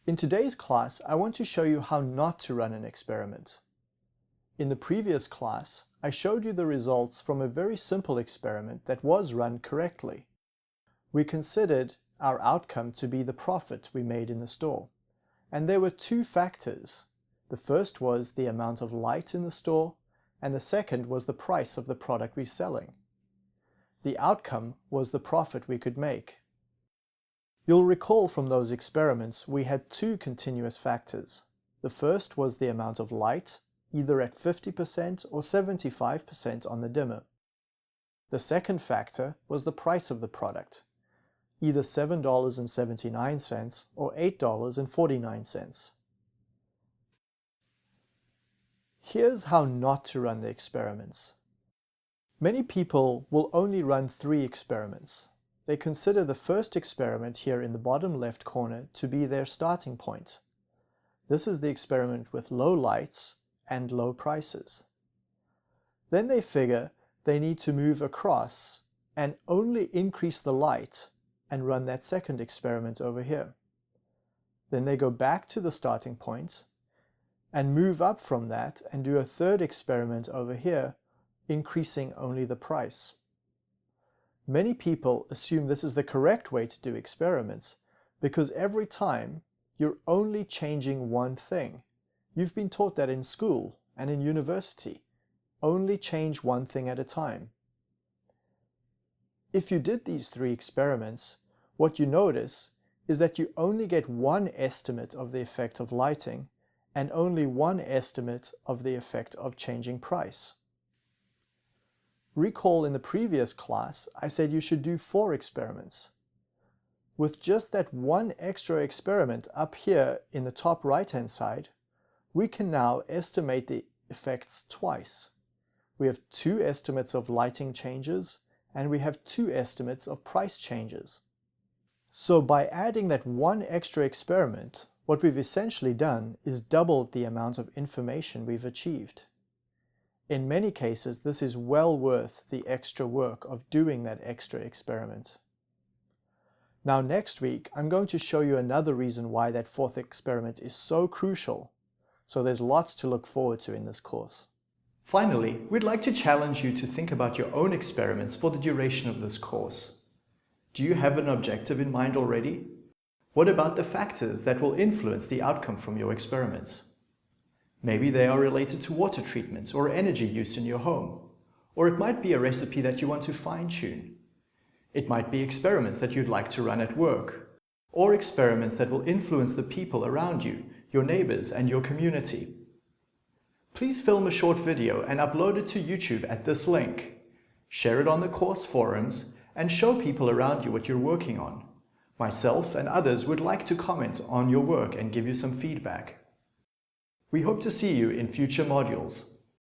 In today's class, I want to show you how not to run an experiment. In the previous class, I showed you the results from a very simple experiment that was run correctly. We considered our outcome to be the profit we made in the store. And there were two factors. The first was the amount of light in the store, and the second was the price of the product we're selling. The outcome was the profit we could make. You'll recall from those experiments we had two continuous factors. The first was the amount of light, either at 50% or 75% on the dimmer. The second factor was the price of the product, either $7.79 or $8.49. Here's how not to run the experiments. Many people will only run 3 experiments. They consider the first experiment here in the bottom left corner to be their starting point. This is the experiment with low lights and low prices. Then they figure they need to move across and only increase the light and run that second experiment over here. Then they go back to the starting point and move up from that and do a third experiment over here, increasing only the price. Many people assume this is the correct way to do experiments because every time you're only changing one thing. You've been taught that in school and in university. Only change one thing at a time. If you did these 3 experiments, what you notice is that you only get one estimate of the effect of lighting and only one estimate of the effect of changing price. Recall in the previous class, I said you should do 4 experiments. With just that one extra experiment up here in the top right-hand side, we can now estimate the effects twice. We have 2 estimates of lighting changes, and we have 2 estimates of price changes. So by adding that one extra experiment, what we've essentially done is doubled the amount of information we've achieved. In many cases, this is well worth the extra work of doing that extra experiment. Now next week, I'm going to show you another reason why that 4th experiment is so crucial. So there's lots to look forward to in this course. Finally, we'd like to challenge you to think about your own experiments for the duration of this course. Do you have an objective in mind already? What about the factors that will influence the outcome from your experiments? Maybe they are related to water treatment or energy use in your home. Or it might be a recipe that you want to fine-tune. It might be experiments that you'd like to run at work. Or experiments that will influence the people around you, your neighbors and your community. Please film a short video and upload it to YouTube at this link. Share it on the course forums and show people around you what you're working on. Myself and others would like to comment on your work and give you some feedback. We hope to see you in future modules.